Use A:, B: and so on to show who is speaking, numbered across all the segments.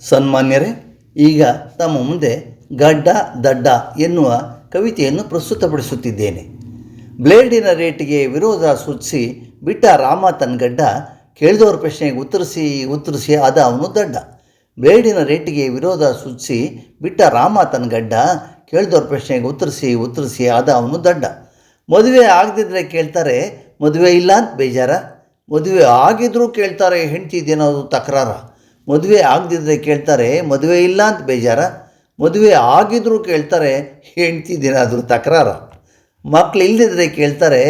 A: ಸನ್ಮಾನ್ಯರೇ, ಈಗ ತಮ್ಮ ಮುಂದೆ ಗಡ್ಡ ದಡ್ಡ ಎನ್ನುವ ಕವಿತೆಯನ್ನು ಪ್ರಸ್ತುತಪಡಿಸುತ್ತಿದ್ದೇನೆ. ಬ್ಲೇಡಿನ ರೇಟಿಗೆ ವಿರೋಧ ಸೂಚಿಸಿ ಬಿಟ್ಟ ರಾಮ ತನ್ನ ಗಡ್ಡ, ಕೇಳಿದವ್ರ ಪ್ರಶ್ನೆಗೆ ಉತ್ತರಿಸಿ ಆದ ಅವನು ದಡ್ಡ. ಬ್ಲೇಡಿನ ರೇಟಿಗೆ ವಿರೋಧ ಸೂಚಿಸಿ ಬಿಟ್ಟ ರಾಮ ತನ್ನ ಗಡ್ಡ, ಕೇಳಿದವ್ರ ಪ್ರಶ್ನೆಗೆ ಉತ್ತರಿಸಿ ಆದ ಅವನು ದಡ್ಡ. ಮದುವೆ ಆಗದಿದ್ದರೆ ಕೇಳ್ತಾರೆ ಮದುವೆ ಇಲ್ಲ ಅಂತ ಬೇಜಾರ, ಮದುವೆ ಆಗಿದ್ರೂ ಕೇಳ್ತಾರೆ ಹೆಂಡ್ತಿದೇನೋದು ತಕರಾರ. ಮದುವೆ ಆಗದಿದ್ದರೆ ಕೇಳ್ತಾರೆ ಮದುವೆ ಇಲ್ಲ ಅಂತ ಬೇಜಾರ, ಮದುವೆ ಆಗಿದ್ರೂ ಕೇಳ್ತಾರೆ ಹೆಂಡ್ತಿದೇನಾದರೂ ತಕರಾರ. ಮಕ್ಕಳು ಇಲ್ದಿದ್ರೆ ಕೇಳ್ತಾರೆ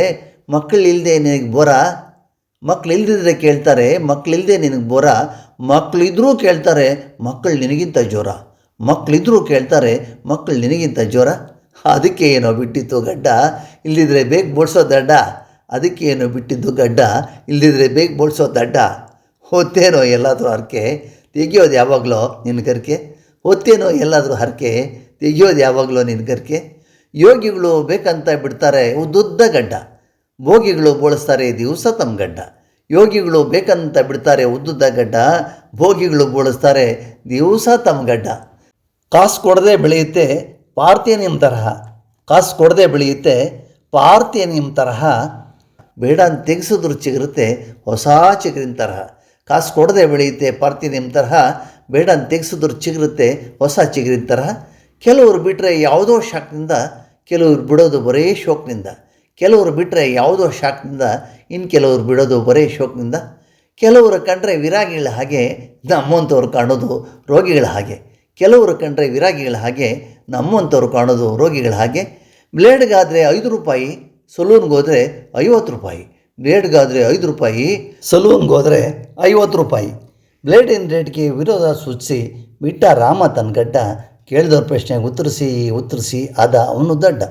A: ಮಕ್ಕಳಿಲ್ಲದೆ ನಿನಗೆ ಬೋರ, ಮಕ್ಕಳಿಲ್ದಿದ್ರೆ ಕೇಳ್ತಾರೆ ಮಕ್ಕಳಿಲ್ಲದೆ ನಿನಗೆ ಬೋರ, ಮಕ್ಕಳಿದ್ರೂ ಕೇಳ್ತಾರೆ ಮಕ್ಕಳು ನಿನಗಿಂತ ಜೋರ, ಮಕ್ಕಳಿದ್ರೂ ಕೇಳ್ತಾರೆ ಮಕ್ಕಳು ನಿನಗಿಂತ ಜೋರ. ಅದಕ್ಕೆ ಏನೋ ಬಿಟ್ಟಿತ್ತು ಗಡ್ಡ, ಇಲ್ಲದಿದ್ರೆ ಬೇಗ ಬೋಳ್ಸೋ ದಡ್ಡ, ಅದಕ್ಕೆ ಏನೋ ಬಿಟ್ಟಿದ್ದು ಗಡ್ಡ, ಇಲ್ಲದಿದ್ರೆ ಬೇಗ ಬೋಳ್ಸೋ ದಡ್ಡ. ಹೊತ್ತೇನೋ ಎಲ್ಲಾದರೂ ಹರಕೆ, ತೆಗಿಯೋದು ಯಾವಾಗಲೋ ನಿನ್ನ ಗರ್ಕೆ, ಹೊತ್ತೇನೋ ಎಲ್ಲಾದರೂ ಹರಕೆ, ತೆಗಿಯೋದು ಯಾವಾಗಲೋ ನಿನ್ನ ಗರ್ಕೆ. ಯೋಗಿಗಳು ಬೇಕಂತ ಬಿಡ್ತಾರೆ ಉದ್ದುದ್ದ ಗಡ್ಡ, ಭೋಗಿಗಳು ಬೋಳಿಸ್ತಾರೆ ದಿವಸ ತಮ್ಮ ಗಡ್ಡ. ಯೋಗಿಗಳು ಬೇಕಂತ ಬಿಡ್ತಾರೆ ಉದ್ದುದ್ದ ಗಡ್ಡ, ಭೋಗಿಗಳು ಬೋಳಿಸ್ತಾರೆ ದಿವಸ ತಮ್ಮ ಗಡ್ಡ. ಕಾಸು ಕೊಡದೆ ಬೆಳೆಯುತ್ತೆ ಪಾರ್ಥೇನಿಯಂ ತರಹ, ಕಾಸು ಕೊಡದೆ ಬೆಳೆಯುತ್ತೆ ಪಾರ್ಥೇನಿಯಂ ತರಹ, ಬೇಡ ಅಂತ ತೆಗೆಸಿದ್ರು ಚಿಗುರುತ್ತೆ ಹೊಸ ಚಿಗುರಿನ ತರಹ. ಕಾಸು ಕೊಡದೆ ಬೆಳೆಯುತ್ತೆ ಪಾರ್ಥೇನಿಯಂ ತರಹ, ಬೇಡ ಅಂತ ತೆಗೆಸಿದ್ರು ಚಿಗುರುತ್ತೆ ಹೊಸ ಚಿಗುರಿನ ತರಹ. ಕೆಲವರು ಬಿಟ್ಟರೆ ಯಾವುದೋ ಶಾಕ್ನಿಂದ, ಕೆಲವರು ಬಿಡೋದು ಬರೇ ಶೋಕ್ನಿಂದ, ಕೆಲವರು ಬಿಟ್ಟರೆ ಯಾವುದೋ ಶಾಕ್ನಿಂದ, ಇನ್ನು ಕೆಲವರು ಬಿಡೋದು ಬರೇ ಶೋಕ್ನಿಂದ. ಕೆಲವರು ಕಂಡ್ರೆ ವಿರಾಗಿಗಳ ಹಾಗೆ, ನಮ್ಮಂಥವ್ರು ಕಾಣೋದು ರೋಗಿಗಳ ಹಾಗೆ. ಕೆಲವರು ಕಂಡ್ರೆ ವಿರಾಗಿಗಳ ಹಾಗೆ, ನಮ್ಮಂಥವ್ರು ಕಾಣೋದು ರೋಗಿಗಳ ಹಾಗೆ. ಬ್ಲೇಡ್ಗಾದರೆ 5 ರೂಪಾಯಿ, ಸಲೂನ್ಗೋದ್ರೆ 50 ರೂಪಾಯಿ. ಬ್ಲೇಡ್ಗಾದರೆ 5 ರೂಪಾಯಿ, ಸಲೂನ್ಗೋದ್ರೆ 50 ರೂಪಾಯಿ. ಬ್ಲೇಡಿನ ರೇಟ್ಗೆ ವಿರೋಧ ಸೂಚಿಸಿ ಬಿಟ್ಟ ರಾಮ ತನ್ನ ಗಡ್ಡ, ಕೇಳಿದವ್ರ ಪ್ರಶ್ನೆಗೆ ಉತ್ತರಿಸಿ ಆದ ಅವನು ದಡ್ಡ.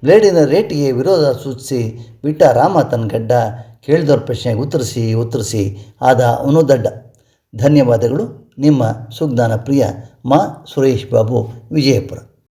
A: ಬ್ಲೇಡಿನ ರೇಟಿಗೆ ವಿರೋಧ ಸೂಚಿಸಿ ಬಿಟ್ಟ ರಾಮ ತನ್ನ ಗಡ್ಡ, ಕೇಳಿದವ್ರ ಪ್ರಶ್ನೆಗೆ ಉತ್ತರಿಸಿ ಆದ ಅವನು ದಡ್ಡ. ಧನ್ಯವಾದಗಳು. ನಿಮ್ಮ ಸುಜ್ಞಾನ ಪ್ರಿಯ ಮಾ ಸುರೇಶ್ ಬಾಬು, ವಿಜಯಪುರ.